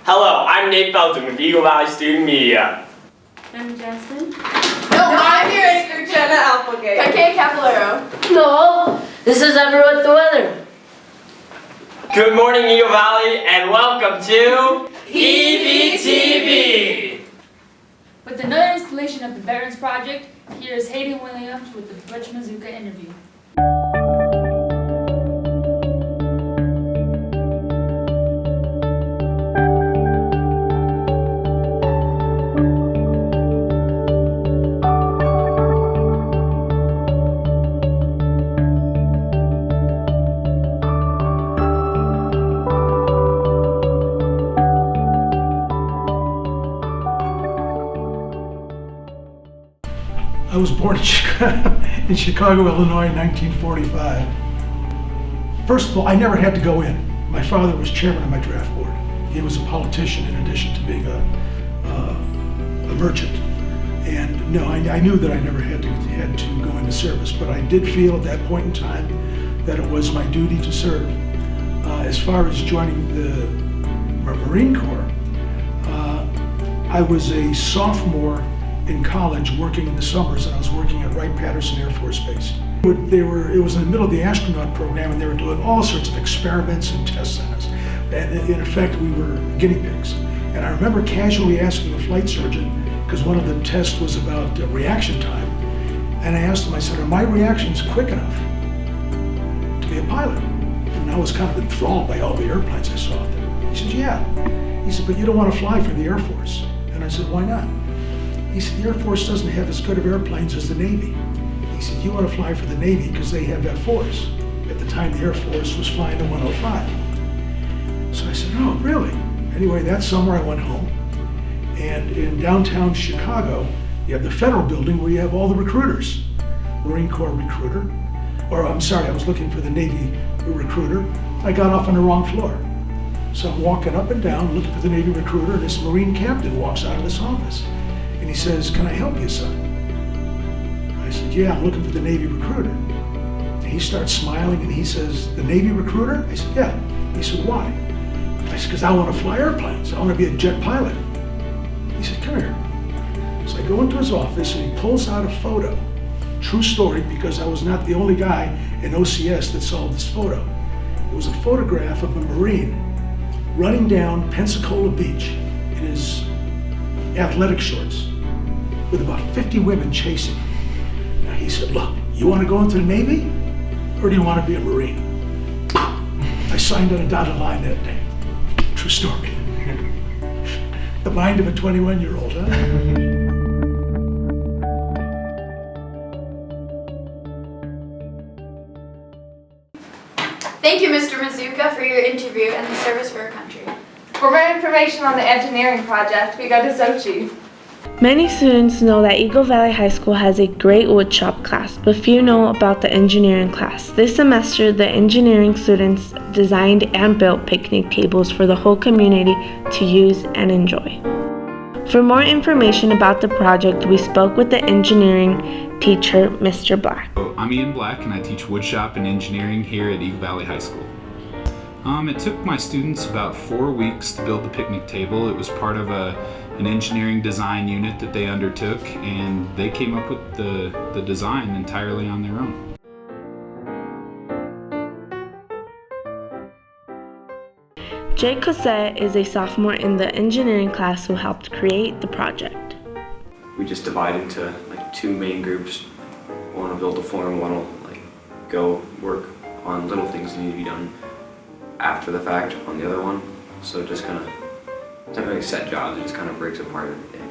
Hello, I'm Nate Felton with Eagle Valley Student Media. I'm Jasmine. No, I'm here, Jenna Applegate. Okay, Capillero. No, this is everyone the weather. Good morning, Eagle Valley, and welcome to EVTV. With another installation of the Veterans Project, here's Hayley Williams with the Butch Mazzuca interview. I was born in Chicago, Illinois in 1945. First of all, I never had to go in. My father was chairman of my draft board. He was a politician in addition to being a merchant. And no, I knew that I never had to go into service, but I did feel at that point in time that it was my duty to serve. As far as joining the Marine Corps, I was a sophomore in college working in the summers, and I was working at Wright-Patterson Air Force Base. It was in the middle of the astronaut program, and they were doing all sorts of experiments and tests on us. And in effect, we were guinea pigs. And I remember casually asking the flight surgeon, because one of the tests was about reaction time, and I asked him, I said, are my reactions quick enough to be a pilot? And I was kind of enthralled by all the airplanes I saw out there. He said, yeah. He said, but you don't want to fly for the Air Force. And I said, why not? He said, the Air Force doesn't have as good of airplanes as the Navy. He said, you want to fly for the Navy because they have F-4s. At the time, the Air Force was flying the 105. So I said, oh, really? Anyway, that summer I went home. And in downtown Chicago, you have the Federal Building where you have all the recruiters. Marine Corps recruiter. Or I'm sorry, I was looking for the Navy recruiter. I got off on the wrong floor. So I'm walking up and down looking for the Navy recruiter, and this Marine captain walks out of his office. And he says, can I help you, son? I said, yeah, I'm looking for the Navy recruiter. And he starts smiling and he says, the Navy recruiter? I said, yeah. He said, why? I said, because I want to fly airplanes. I want to be a jet pilot. He said, come here. So I go into his office and he pulls out a photo. True story, because I was not the only guy in OCS that saw this photo. It was a photograph of a Marine running down Pensacola Beach in his athletic shorts with about 50 women chasing him. Now he said, look, you want to go into the Navy or do you want to be a Marine? I signed on a dotted line that day. True story. The mind of a 21-year-old, huh? Thank you, Mr. Mazzuca, for your interview and the service for our country. For more information on the engineering project, we go to Xochitl. Many students know that Eagle Valley High School has a great woodshop class, but few know about the engineering class. This semester, the engineering students designed and built picnic tables for the whole community to use and enjoy. For more information about the project, we spoke with the engineering teacher, Mr. Black. I'm Ian Black, and I teach woodshop and engineering here at Eagle Valley High School. It took my students about 4 weeks to build the picnic table. It was part of an engineering design unit that they undertook, and they came up with the design entirely on their own. Jay Cossette is a sophomore in the engineering class who helped create the project. We just divide into like two main groups. One will build a form, one will like go work on little things that need to be done after the fact on the other one. So just kind of, it's not really set jobs, it just kind of breaks apart every day.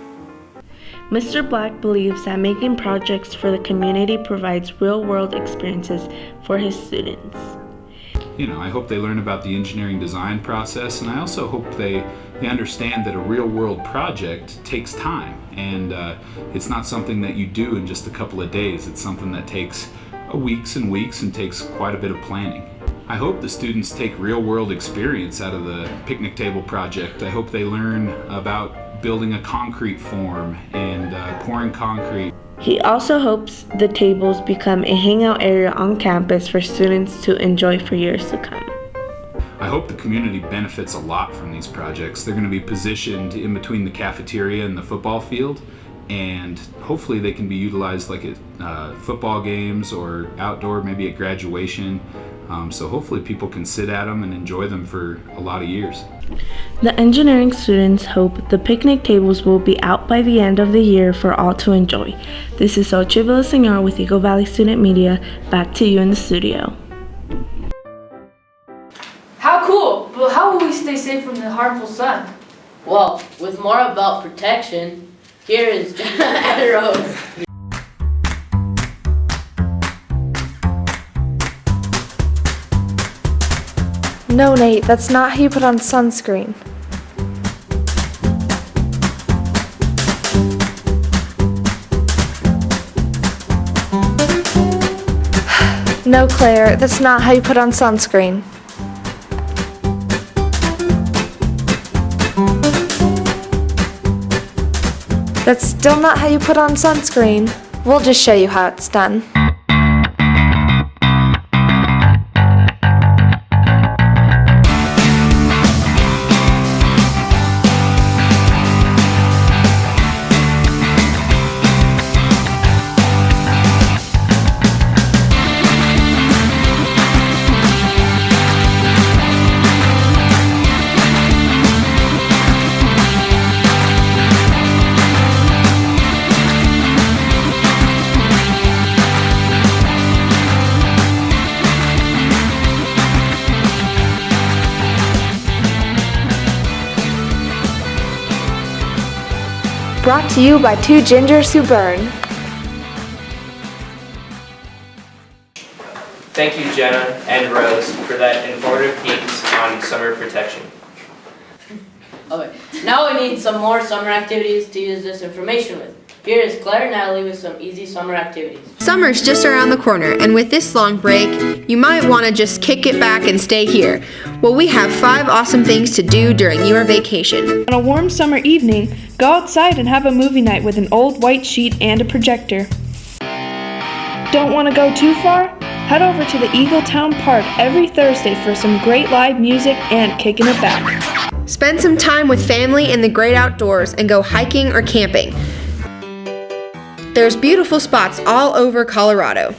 Mr. Black believes that making projects for the community provides real-world experiences for his students. I hope they learn about the engineering design process, and I also hope they they understand that a real-world project takes time, and it's not something that you do in just a couple of days. It's something that takes weeks and weeks and takes quite a bit of planning. I hope the students take real-world experience out of the picnic table project. I hope they learn about building a concrete form and pouring concrete. He also hopes the tables become a hangout area on campus for students to enjoy for years to come. I hope the community benefits a lot from these projects. They're going to be positioned in between the cafeteria and the football field, and hopefully they can be utilized like at football games or outdoor, maybe at graduation. So hopefully people can sit at them and enjoy them for a lot of years. The engineering students hope the picnic tables will be out by the end of the year for all to enjoy. This is Xochitl Villaseñor with Eagle Valley Student Media. Back to you in the studio. How cool! But how will we stay safe from the harmful sun? Well, with more about protection, here is Jenna and Rose. No, Nate, that's not how you put on sunscreen. No, Claire, that's not how you put on sunscreen. That's still not how you put on sunscreen. We'll just show you how it's done. Brought to you by Two Gingers Who Burn. Thank you, Jenna and Rose, for that informative piece on summer protection. Okay, now we need some more summer activities to use this information with. Here is Claire and Natalie with some easy summer activities. Summer's just around the corner, and with this long break, you might want to just kick it back and stay here. Well, we have 5 awesome things to do during your vacation. On a warm summer evening, go outside and have a movie night with an old white sheet and a projector. Don't want to go too far? Head over to the Eagletown Park every Thursday for some great live music and kicking it back. Spend some time with family in the great outdoors and go hiking or camping. There's beautiful spots all over Colorado.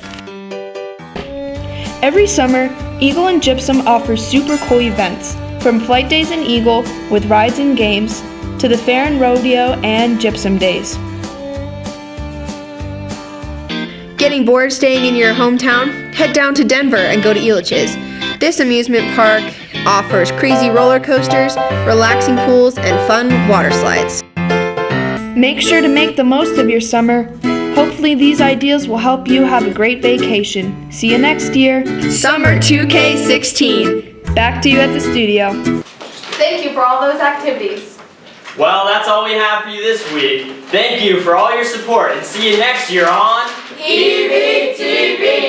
Every summer, Eagle and Gypsum offers super cool events, from Flight Days in Eagle with rides and games, to the Fair and Rodeo and Gypsum Days. Getting bored staying in your hometown? Head down to Denver and go to Elitch's. This amusement park offers crazy roller coasters, relaxing pools, and fun water slides. Make sure to make the most of your summer. Hopefully these ideas will help you have a great vacation. See you next year. Summer 2K16. Back to you at the studio. Thank you for all those activities. Well, that's all we have for you this week. Thank you for all your support, and see you next year on EVTV!